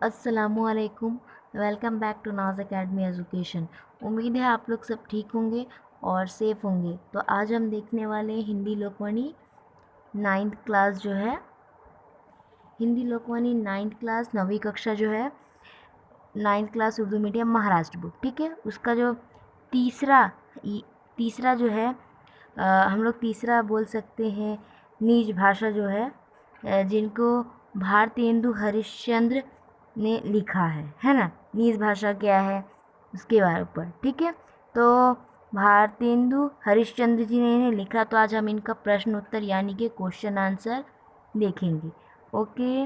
अस्सलामुअलैकुम। Welcome back to नाज academy education. उम्मीद है आप लोग सब ठीक होंगे और सेफ़ होंगे। तो आज हम देखने वाले हैं हिंदी लोकवाणी 9th क्लास जो है, हिंदी लोकवाणी 9th क्लास 9वीं कक्षा जो है, 9th class Urdu medium Maharashtra book. ठीक है, उसका जो तीसरा तीसरा जो है, हम लोग तीसरा बोल सकते हैं निज भाषा जो है, जिनको भारतेंदु हरिश्चंद्र ने लिखा है ना। निज भाषा क्या है उसके बारे ऊपर। ठीक है, तो भारतेंदु हरिश्चंद्र जी ने इन्हें लिखा। तो आज हम इनका प्रश्न उत्तर यानी कि क्वेश्चन आंसर देखेंगे। ओके,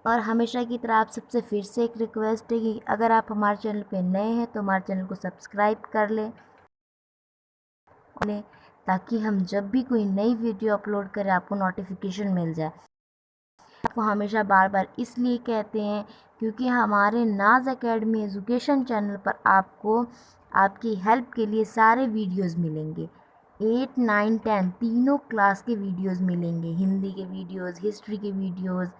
और हमेशा की तरह आप सबसे फिर से एक रिक्वेस्ट है कि अगर आप हमारे चैनल पे नए हैं तो हमारे चैनल को सब्सक्राइब कर लें, ताकि हम जब भी कोई नई वीडियो अपलोड करें आपको नोटिफिकेशन मिल जाए। आपको हमेशा बार बार इसलिए कहते हैं क्योंकि हमारे नाज एकेडमी एजुकेशन चैनल पर आपको आपकी हेल्प के लिए सारे वीडियोस मिलेंगे। 8, 9, 10 तीनों क्लास के वीडियोस मिलेंगे। हिंदी के वीडियोस, हिस्ट्री के वीडियोस,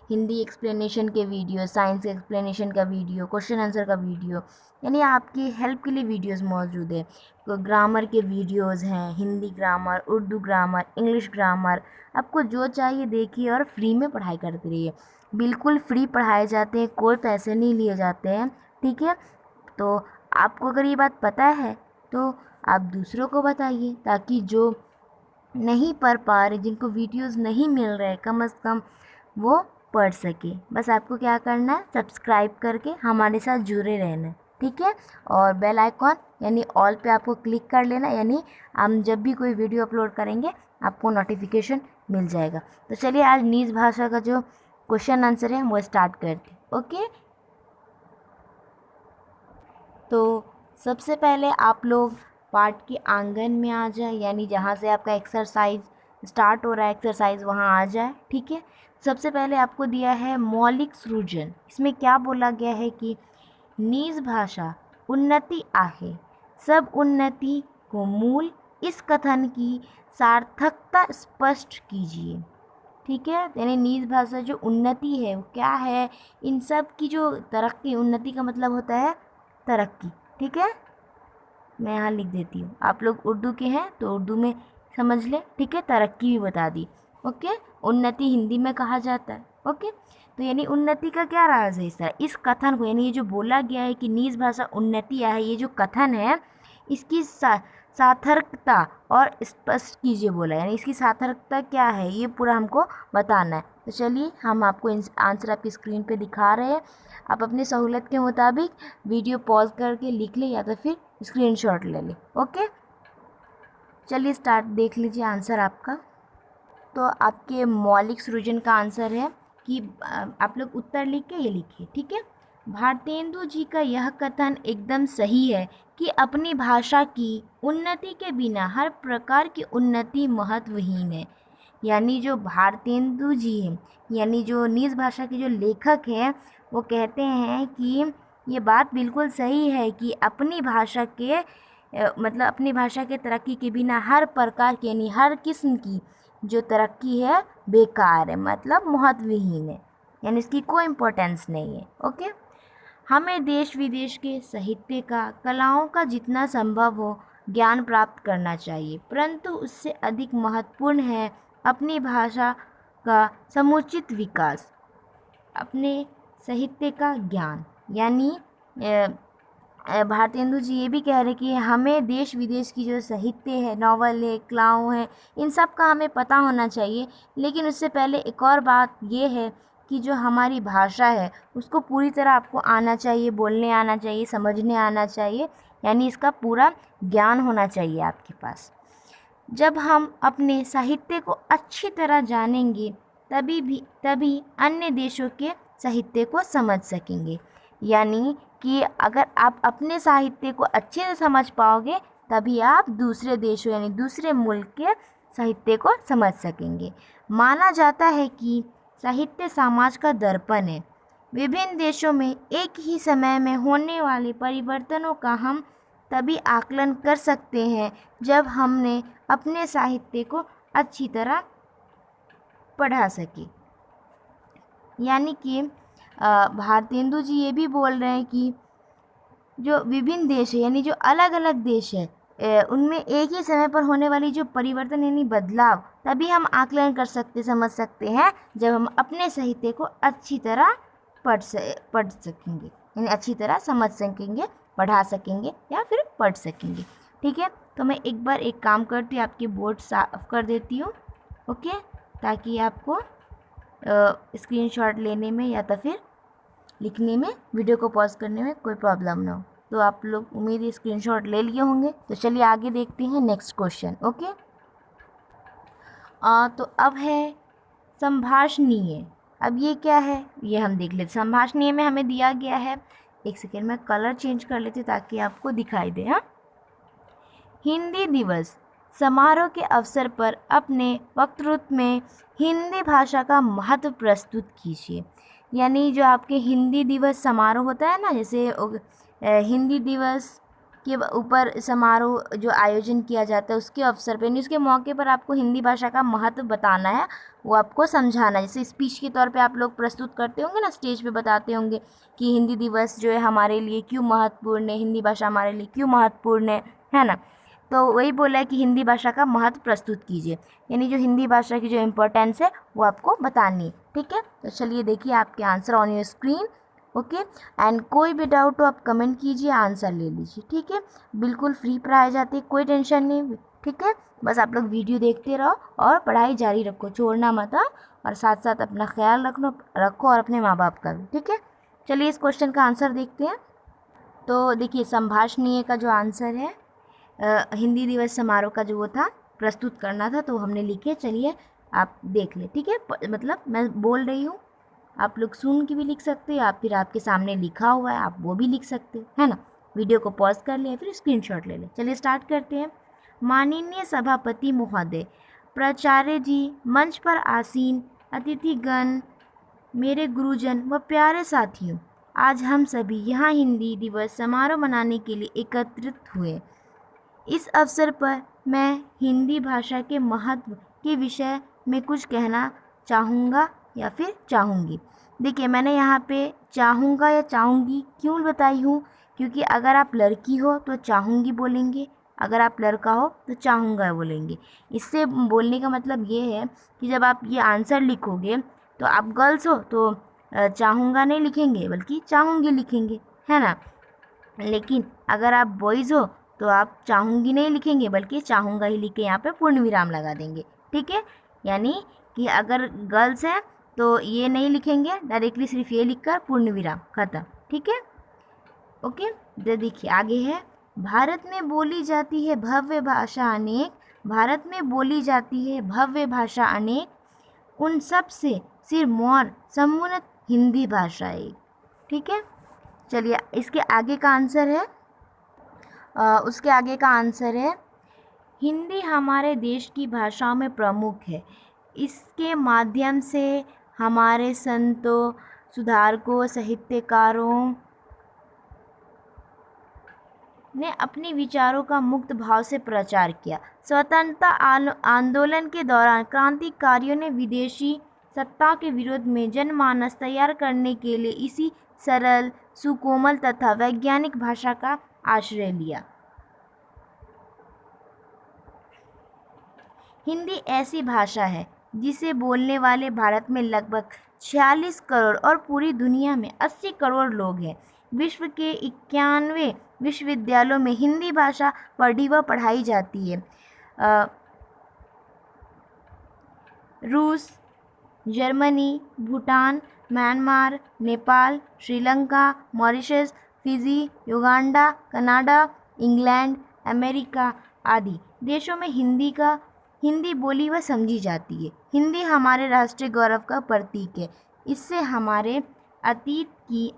हिंदी एक्सप्लेनेशन के वीडियो, साइंस एक्सप्लेनेशन का वीडियो, क्वेश्चन आंसर का वीडियो, यानी आपकी हेल्प के लिए वीडियोस मौजूद है। तो ग्रामर के वीडियोस हैं, Hindi grammar, Urdu grammar, English grammar, आपको जो चाहिए देखिए और फ्री में पढ़ाई करते रहिए। बिल्कुल फ्री पढ़ाए जाते हैं, कोई पैसे नहीं लिए जाते हैं। ठीक है, तो आपको अगर ये बात पता है तो आप दूसरों को बताइए, ताकि जो नहीं पढ़ पा रहे, जिनको वीडियोस नहीं मिल रहे, कम से कम वो पढ़ सके। बस आपको क्या करना है, सब्सक्राइब करके हमारे साथ जुड़े रहना है। ठीक है, और बेल आइकॉन यानी ऑल पे आपको क्लिक कर लेना, यानी हम जब भी कोई वीडियो अपलोड करेंगे आपको नोटिफिकेशन मिल जाएगा। तो चलिए आज निज भाषा का जो क्वेश्चन आंसर है वो स्टार्ट करते हैं। ओके, तो सबसे पहले आप लोग पाठ के आंगन में आ जाए, यानी जहाँ से आपका एक्सरसाइज स्टार्ट हो रहा है, एक्सरसाइज वहाँ आ जाए। ठीक है, सबसे पहले आपको दिया है मौलिक सृजन। इसमें क्या बोला गया है कि निज भाषा उन्नति आहे, सब उन्नति को मूल, इस कथन की सार्थकता स्पष्ट कीजिए। ठीक है, यानी निज भाषा जो उन्नति है वो क्या है, इन सब की जो तरक्की, उन्नति का मतलब होता है तरक्की। ठीक है, मैं यहाँ लिख देती हूँ, आप लोग उर्दू के हैं तो उर्दू में समझ लें। ठीक है, तरक्की भी बता दी। ओके, उन्नति हिंदी में कहा जाता है। ओके, तो यानी उन्नति का क्या राज है इस कथन को, यानी ये जो बोला गया है कि निज भाषा उन्नति है, ये जो कथन है इसकी सार्थकता और स्पष्ट कीजिए बोला, यानी इसकी सार्थकता क्या है ये पूरा हमको बताना है। तो चलिए हम आपको आंसर आपकी स्क्रीन पे दिखा रहे हैं। आप अपनी सहूलत के मुताबिक वीडियो पॉज करके लिख ले या तो फिर स्क्रीनशॉट ले ले। ओके, चलिए स्टार्ट, देख लीजिए आंसर आपका। तो आपके मौलिक सृजन का आंसर है कि आप लोग उत्तर लिख के ये लिखिए। ठीक है, भारतेंदु जी का यह कथन एकदम सही है कि अपनी भाषा की उन्नति के बिना हर प्रकार की उन्नति महत्वहीन है। यानी जो भारतेंदु जी हैं, यानी जो निज भाषा के जो लेखक हैं, वो कहते हैं कि ये बात बिल्कुल सही है कि अपनी भाषा के मतलब अपनी भाषा के तरक्की के बिना हर प्रकार की, यानी हर किस्म की जो तरक्की है बेकार है, मतलब महत्वहीन है, यानी इसकी कोई इम्पोर्टेंस नहीं है। ओके, हमें देश विदेश के साहित्य का, कलाओं का जितना संभव हो ज्ञान प्राप्त करना चाहिए, परंतु उससे अधिक महत्वपूर्ण है अपनी भाषा का समुचित विकास, अपने साहित्य का ज्ञान। यानी भारतेंदु जी ये भी कह रहे कि हमें देश विदेश की जो साहित्य है, नॉवल है, कलाओं है, इन सब का हमें पता होना चाहिए। लेकिन उससे पहले एक और बात ये है कि जो हमारी भाषा है उसको पूरी तरह आपको आना चाहिए, बोलने आना चाहिए, समझने आना चाहिए, यानी इसका पूरा ज्ञान होना चाहिए आपके पास। जब हम अपने साहित्य को अच्छी तरह जानेंगे तभी अन्य देशों के साहित्य को समझ सकेंगे। यानी कि अगर आप अपने साहित्य को अच्छे से समझ पाओगे तभी आप दूसरे देशों यानी दूसरे मुल्क के साहित्य को समझ सकेंगे। माना जाता है कि साहित्य समाज का दर्पण है। विभिन्न देशों में एक ही समय में होने वाले परिवर्तनों का हम तभी आकलन कर सकते हैं जब हमने अपने साहित्य को अच्छी तरह पढ़ा सके। यानी कि भारतेंदु जी ये भी बोल रहे हैं कि जो विभिन्न देश है यानी जो अलग अलग देश है उनमें एक ही समय पर होने वाली जो परिवर्तन यानी बदलाव तभी हम आकलन कर सकते समझ सकते हैं जब हम अपने साहित्य को अच्छी तरह पढ़ सकेंगे यानी अच्छी तरह समझ सकेंगे, पढ़ा सकेंगे या फिर पढ़ सकेंगे। ठीक है, तो मैं एक बार एक काम करती हूँ, आपकी बोर्ड साफ कर देती हूँ। ओके, ताकि आपको स्क्रीनशॉट लेने में या तो फिर लिखने में, वीडियो को पॉज करने में कोई प्रॉब्लम ना हो। तो आप लोग उम्मीद है स्क्रीनशॉट ले लिए होंगे। तो चलिए आगे देखते हैं नेक्स्ट क्वेश्चन। ओके, तो अब है संभाषणीय। अब ये क्या है ये हम देख लेते। संभाषणीय में हमें दिया गया है, एक सेकेंड में कलर चेंज कर लेते ताकि आपको दिखाई दे। हाँ, हिंदी दिवस समारोह के अवसर पर अपने वक्तृत्व में हिंदी भाषा का महत्व प्रस्तुत कीजिए। यानी जो आपके हिंदी दिवस समारोह होता है ना, जैसे हिंदी दिवस के ऊपर समारोह जो आयोजन किया जाता है उसके अवसर पे, उसके मौके पर आपको हिंदी भाषा का महत्व बताना है, वो आपको समझाना है। जैसे स्पीच के तौर पे आप लोग प्रस्तुत करते होंगे ना, स्टेज पे बताते होंगे कि हिंदी दिवस जो है हमारे लिए क्यों महत्वपूर्ण है, हिंदी भाषा हमारे लिए क्यों महत्वपूर्ण है ना। तो वही बोला है कि हिंदी भाषा का महत्व प्रस्तुत कीजिए, यानी जो हिंदी भाषा की जो इम्पोर्टेंस है वो आपको बतानी है। ठीक है, तो चलिए देखिए आपके answer on your screen. Okay, and कोई भी डाउट हो आप कमेंट कीजिए, आंसर ले लीजिए। ठीक है, बिल्कुल फ्री पढ़ाए जाते, कोई टेंशन नहीं। ठीक है, बस आप लोग वीडियो देखते रहो और पढ़ाई जारी रखो, छोड़ना मत। और साथ साथ अपना ख्याल रखो और अपने माँ बाप का भी। ठीक है, चलिए इस क्वेश्चन का आंसर देखते हैं। तो देखिए संभाषणीय का जो आंसर है, हिंदी दिवस समारोह का जो वो था प्रस्तुत करना था, तो हमने लिखे। चलिए आप देख ले। ठीक है, मतलब मैं बोल रही हूँ, आप लोग सुन के भी लिख सकते हैं, या फिर आपके सामने लिखा हुआ है आप वो भी लिख सकते है ना। वीडियो को पॉज कर ले फिर स्क्रीनशॉट ले ले। चलिए स्टार्ट करते हैं। माननीय सभापति महोदय, प्राचार्य जी, मंच पर आसीन अतिथिगण, मेरे गुरुजन व प्यारे साथियों, आज हम सभी यहाँ हिंदी दिवस समारोह मनाने के लिए एकत्रित हुए। इस अवसर पर मैं हिंदी भाषा के महत्व के विषय में कुछ कहना चाहूँगा या फिर चाहूँगी। देखिए मैंने यहाँ पे चाहूँगा या चाहूँगी क्यों बताई हूँ, क्योंकि अगर आप लड़की हो तो चाहूँगी बोलेंगे, अगर आप लड़का हो तो चाहूँगा बोलेंगे। इससे बोलने का मतलब ये है कि जब आप ये आंसर लिखोगे तो आप गर्ल्स हो तो चाहूँगा नहीं लिखेंगे बल्कि चाहूँगी लिखेंगे, है ना। लेकिन अगर आप बॉयज़ हो तो आप चाहूँगी नहीं लिखेंगे बल्कि चाहूँगा ही लिख के यहाँ पे पूर्ण विराम लगा देंगे। ठीक है, यानी कि अगर गर्ल्स हैं तो ये नहीं लिखेंगे, डायरेक्टली सिर्फ ये लिखकर पूर्ण विराम खत्म। ठीक है, ओके। तो देखिए आगे है, भारत में बोली जाती है भव्य भाषा अनेक, भारत में बोली जाती है भव्य भाषा अनेक, उन सब से सिरमौर समुन्नत हिंदी भाषा एक। ठीक है, चलिए इसके आगे का आंसर है, उसके आगे का आंसर है, हिंदी हमारे देश की भाषाओं में प्रमुख है, इसके माध्यम से हमारे संतों, सुधारकों, साहित्यकारों ने अपने विचारों का मुक्त भाव से प्रचार किया। स्वतंत्रता आंदोलन के दौरान क्रांतिकारियों ने विदेशी सत्ता के विरोध में जनमानस तैयार करने के लिए इसी सरल, सुकोमल तथा वैज्ञानिक भाषा का आश्रय लिया। हिंदी ऐसी भाषा है जिसे बोलने वाले भारत में लगभग 46 करोड़ और पूरी दुनिया में 80 करोड़ लोग हैं। विश्व के 91 विश्वविद्यालयों में हिंदी भाषा पढ़ी व पढ़ाई जाती है। रूस, Germany, Bhutan, Myanmar, Nepal, Sri Lanka, Mauritius, Fiji, Uganda, Canada, England, America आदि देशों में हिंदी बोली व समझी जाती है। हिंदी हमारे राष्ट्रीय गौरव का प्रतीक है, इससे हमारे अतीत की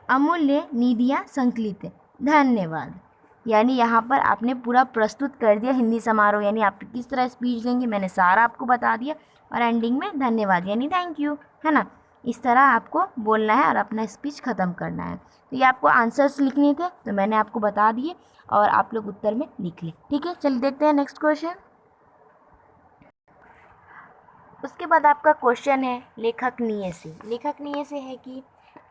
अमूल्य निधियाँ संकलित है। धन्यवाद। यानी यहाँ पर आपने पूरा प्रस्तुत कर दिया हिंदी समारोह, यानी आप किस तरह स्पीच देंगे मैंने सारा आपको बता दिया, और एंडिंग में धन्यवाद यानी थैंक यू, है ना। इस तरह आपको बोलना है और अपना स्पीच ख़त्म करना है। तो ये आपको आंसर्स लिखने थे तो मैंने आपको बता दिए और आप लोग उत्तर में लिख लें। ठीक है, चलिए देखते हैं नेक्स्ट क्वेश्चन। उसके बाद आपका क्वेश्चन है लेखकनीय से। लेखकनीय से है कि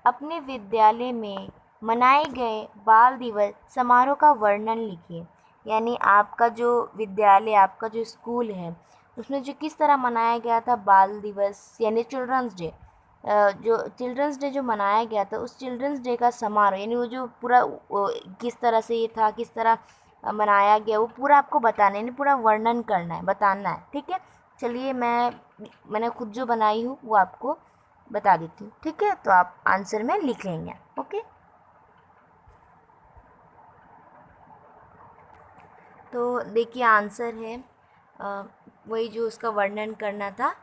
अपने विद्यालय में मनाए गए बाल दिवस समारोह का वर्णन लिखिए। यानी आपका जो विद्यालय, आपका जो स्कूल है, उसमें जो किस तरह मनाया गया था बाल दिवस यानी चिल्ड्रंस डे, जो चिल्ड्रंस डे जो मनाया गया था, उस चिल्ड्रंस डे का समारोह यानी वो जो पूरा किस तरह से ये था, किस तरह मनाया गया, वो पूरा आपको बताना है, यानी पूरा वर्णन करना है, बताना है। ठीक है, चलिए मैंने खुद जो बनाई हूँ वो आपको बता देती हूँ। ठीक है, तो आप आंसर में लिख लेंगे। ओके, तो देखिए आंसर है वही जो उसका वर्णन करना था,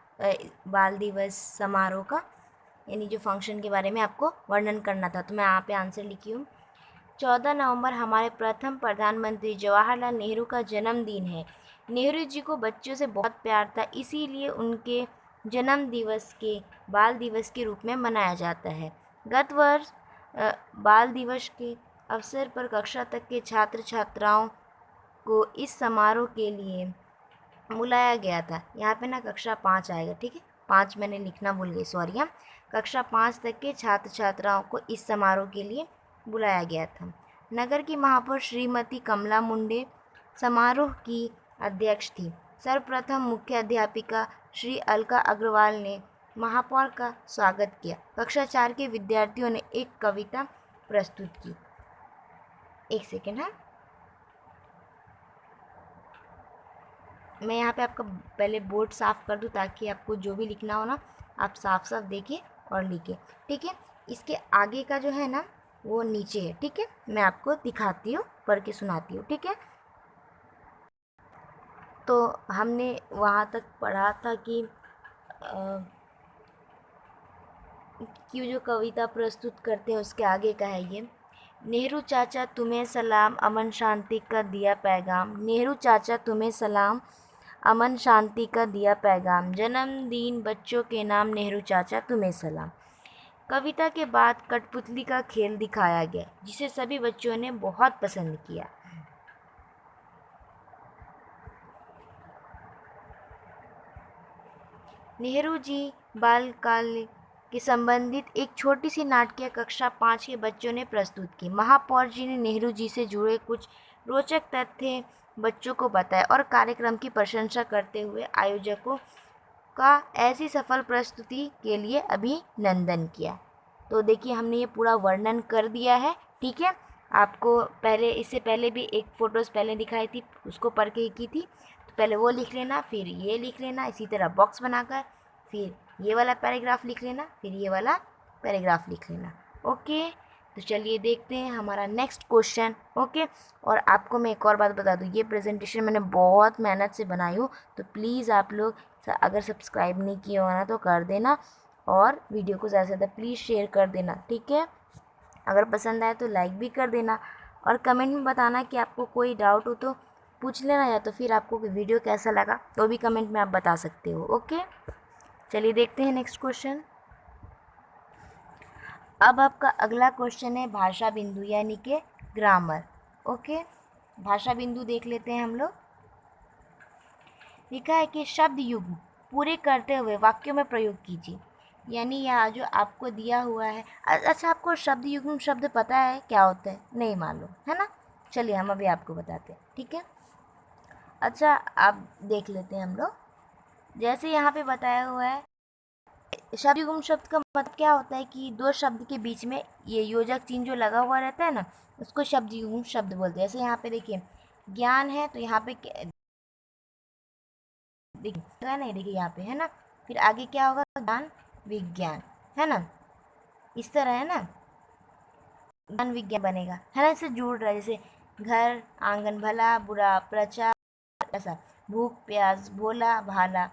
बाल दिवस समारोह का, यानी जो फंक्शन के बारे में आपको वर्णन करना था। तो मैं यहाँ पे आंसर लिखी हूँ। 14 नवंबर हमारे प्रथम प्रधानमंत्री जवाहरलाल नेहरू का जन्मदिन है। नेहरू जी को बच्चों से बहुत प्यार था, इसीलिए उनके जन्म दिवस के बाल दिवस के रूप में मनाया जाता है। गत वर्ष बाल दिवस के अवसर पर कक्षा तक के छात्र छात्राओं को इस समारोह के लिए बुलाया गया था। यहाँ पे ना कक्षा 5 आएगा, ठीक है, 5 मैंने लिखना भूल गई, सॉरी। हम कक्षा 5 तक के छात्र छात्राओं को इस समारोह के लिए बुलाया गया था। नगर की महापौर श्रीमती कमला मुंडे समारोह की अध्यक्ष थी। सर्वप्रथम मुख्य अध्यापिका श्री अलका अग्रवाल ने महापौर का स्वागत किया। कक्षा 4 के विद्यार्थियों ने एक कविता प्रस्तुत की। एक सेकेंड, हाँ, मैं यहाँ पे आपका पहले बोर्ड साफ़ कर दूँ ताकि आपको जो भी लिखना हो ना आप साफ साफ देखिए और लिखिए। ठीक है, इसके आगे का जो है ना वो नीचे है। ठीक है, मैं आपको दिखाती हूँ, पढ़ के सुनाती हूँ। ठीक है, तो हमने वहाँ तक पढ़ा था कि जो कविता प्रस्तुत करते हैं उसके आगे का है ये। नेहरू चाचा तुम्हें सलाम, अमन शांति का दिया पैगाम। नेहरू चाचा तुम्हें सलाम, अमन शांति का दिया पैगाम। जन्मदिन बच्चों के नाम, नेहरू चाचा तुम्हें सलाम। कविता के बाद कठपुतली का खेल दिखाया गया जिसे सभी बच्चों ने बहुत पसंद किया। नेहरू जी बालकाल के संबंधित एक छोटी सी नाटकीय कक्षा 5 के बच्चों ने प्रस्तुत की। महापौर जी ने नेहरू जी से जुड़े कुछ रोचक तथ्य बच्चों को बताए और कार्यक्रम की प्रशंसा करते हुए आयोजकों का ऐसी सफल प्रस्तुति के लिए अभिनंदन किया। तो देखिए हमने ये पूरा वर्णन कर दिया है। ठीक है, आपको पहले, इससे पहले भी एक फ़ोटोज़ पहले दिखाई थी, उसको पढ़ के की थी, तो पहले वो लिख लेना, फिर ये लिख लेना, इसी तरह बॉक्स बनाकर फिर ये वाला पैराग्राफ लिख लेना, फिर ये वाला पैराग्राफ लिख लेना। ओके, तो चलिए देखते हैं हमारा नेक्स्ट क्वेश्चन। ओके, और आपको मैं एक और बात बता दूँ, ये प्रेजेंटेशन मैंने बहुत मेहनत से बनाई हूँ, तो प्लीज़ आप लोग अगर सब्सक्राइब नहीं किए हो ना तो कर देना, और वीडियो को ज़्यादा से ज़्यादा प्लीज़ शेयर कर देना। ठीक है, अगर पसंद आए तो लाइक भी कर देना, और कमेंट में बताना कि आपको कोई डाउट हो तो पूछ लेना, या तो फिर आपको वीडियो कैसा लगा तो भी कमेंट में आप बता सकते हो। ओके, चलिए देखते हैं नेक्स्ट क्वेश्चन। अब आपका अगला क्वेश्चन है भाषा बिंदु यानी कि ग्रामर। ओके, भाषा बिंदु देख लेते हैं हम लोग। लिखा है कि शब्द युग्म पूरे करते हुए वाक्यों में प्रयोग कीजिए। यानी यहाँ जो आपको दिया हुआ है, अच्छा आपको शब्द युग्म शब्द पता है क्या होता है? नहीं मालूम है ना, चलिए हम अभी आपको बताते हैं। ठीक है, अच्छा आप देख लेते हैं हम लोग। जैसे यहाँ पे बताया हुआ है, शब्द युग्म शब्द का मतलब क्या होता है कि दो शब्द के बीच में ये योजक चिन्ह जो लगा हुआ रहता है ना, उसको शब्द युग्म शब्द बोलते हैं। जैसे यहाँ पे देखिए ज्ञान है, तो यहाँ पे देखिए नहीं, देखिए यहाँ पे है ना, फिर आगे क्या होगा, ज्ञान विज्ञान, है ना, इस तरह है ना, ज्ञान विज्ञान बनेगा, है ना, इससे जुड़ रहा है। जैसे घर आंगन भला बुरा प्रचार, ऐसा भूख प्यास भोला भाला,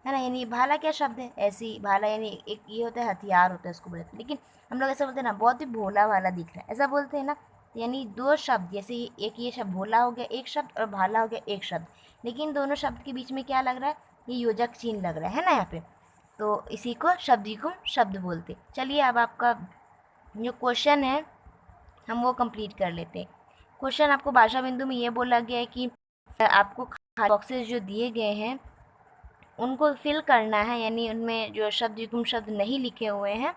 है ना, यानी भाला क्या शब्द है, ऐसी भाला यानी एक ये होता है हथियार होता है, उसको बोलते हैं। लेकिन हम लोग ऐसा बोलते हैं ना, बहुत ही भोला भाला दिख रहा है, ऐसा बोलते हैं ना। यानी दो शब्द, जैसे एक ये शब्द भोला हो गया एक शब्द, और भाला हो गया एक शब्द, लेकिन दोनों शब्द के बीच में क्या लग रहा है, ये योजक चिन्ह लग रहा है ना यहाँ पे, तो इसी को शब्द युग्म शब्द बोलते। चलिए अब आपका जो क्वेश्चन है हम वो कंप्लीट कर लेते हैं। क्वेश्चन आपको भाषा बिंदु में ये बोला गया है कि आपको बॉक्सेस जो दिए गए हैं उनको फिल करना है, यानी उनमें जो शब्द युग्म शब्द नहीं लिखे हुए हैं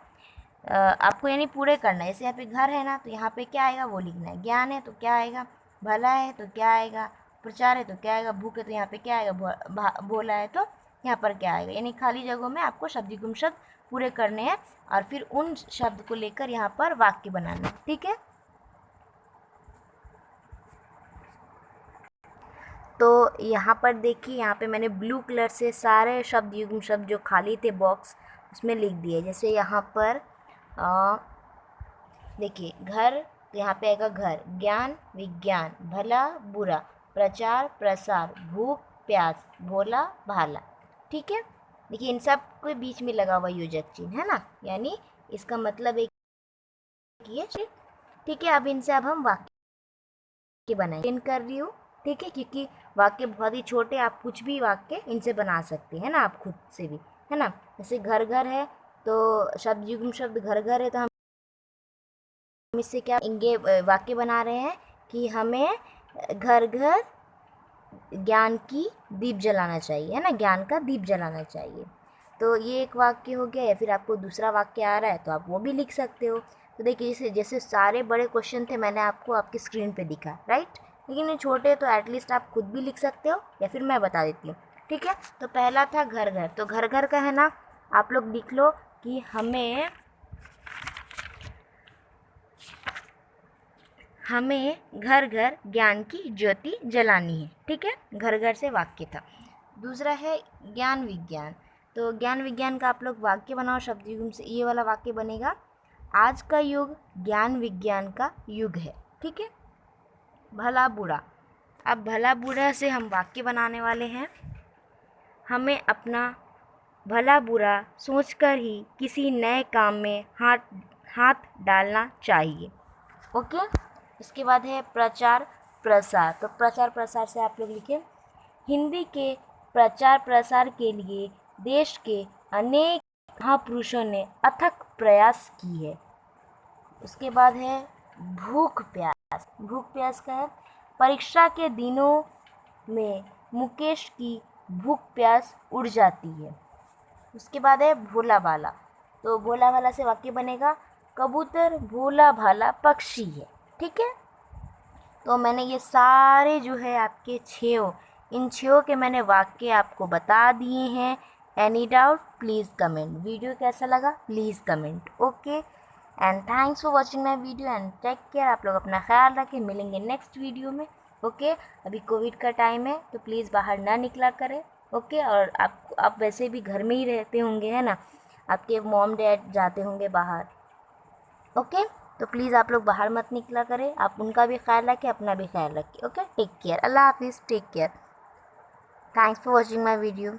आपको यानी पूरे करना है। जैसे यहाँ पे घर है ना, तो यहाँ पे क्या आएगा वो लिखना है। ज्ञान है तो क्या आएगा, भला है तो क्या आएगा, प्रचार है तो क्या आएगा, भूख है तो यहाँ पे क्या आएगा, भोला है तो यहाँ पर क्या आएगा। यानी खाली जगहों में आपको शब्द युग्म शब्द पूरे करने हैं और फिर उन शब्द को लेकर यहाँ पर वाक्य बनाना है। ठीक है, तो यहाँ पर देखिए, यहाँ पे मैंने ब्लू कलर से सारे शब्द युग्म शब्द जो खाली थे बॉक्स उसमें लिख दिए। जैसे यहाँ पर देखिए घर, तो यहाँ पे आएगा घर, ज्ञान विज्ञान, भला बुरा, प्रचार प्रसार, भूख प्यास, भोला भाला। ठीक है, देखिए इन सब के बीच में लगा हुआ योजक चिन्ह है ना, यानी इसका मतलब एक ये। ठीक है, अब इनसे अब हम वाक्य बनाएंगे। चिन्ह कर रही हूँ, ठीक है, क्योंकि वाक्य बहुत ही छोटे, आप कुछ भी वाक्य इनसे बना सकते हैं ना, आप खुद से भी, है ना। जैसे घर घर है तो शब्द युग्म शब्द घर घर है, तो हम इससे क्या इंगे वाक्य बना रहे हैं कि हमें घर घर ज्ञान की दीप जलाना चाहिए, है ना, ज्ञान का दीप जलाना चाहिए। तो ये एक वाक्य हो गया, या फिर आपको दूसरा वाक्य आ रहा है तो आप वो भी लिख सकते हो। तो देखिए जैसे जैसे सारे बड़े क्वेश्चन थे मैंने आपको आपकी स्क्रीन पे दिखा, राइट, लेकिन ये छोटे तो एटलीस्ट आप खुद भी लिख सकते हो या फिर मैं बता देती हूँ। ठीक है, तो पहला था घर घर, तो घर घर का है ना, आप लोग लिख लो कि हमें घर घर ज्ञान की ज्योति जलानी है। ठीक है, घर घर से वाक्य था। दूसरा है ज्ञान विज्ञान, तो ज्ञान विज्ञान का आप लोग वाक्य बनाओ शब्द युग्म से। ये वाला वाक्य बनेगा, आज का युग ज्ञान विज्ञान का युग है। ठीक है, भला बुरा, अब भला बुरा से हम वाक्य बनाने वाले हैं। हमें अपना भला बुरा सोचकर ही किसी नए काम में हाथ डालना चाहिए। ओके, इसके बाद है प्रचार प्रसार, तो प्रचार प्रसार से आप लोग लिखें, हिंदी के प्रचार प्रसार के लिए देश के अनेक महापुरुषों ने अथक प्रयास की है। उसके बाद है भूख प्यास, भूख प्यास का है, परीक्षा के दिनों में मुकेश की भूख प्यास उड़ जाती है। उसके बाद है भोला भाला, तो भोला भाला से वाक्य बनेगा, कबूतर भोला भाला पक्षी है। ठीक है, तो मैंने ये सारे जो है आपके इन 6 के मैंने वाक्य आपको बता दिए हैं। Any doubt please comment. Video कैसा लगा please comment. Okay, and thanks for watching my video and take care. आप लोग अपना ख्याल रखें, मिलेंगे नेक्स्ट वीडियो में। ओके, अभी कोविड का टाइम है तो प्लीज़ बाहर ना निकला करें। ओके, और आप वैसे भी घर में ही रहते होंगे, है ना, आपके मॉम डैड जाते होंगे बाहर। ओके, तो प्लीज़ आप लोग बाहर मत निकला करें, आप उनका भी ख्याल रखें, अपना भी ख्याल रखें। ओके, टेक केयर, अल्लाह हाफिज़, take care, thanks for watching my video.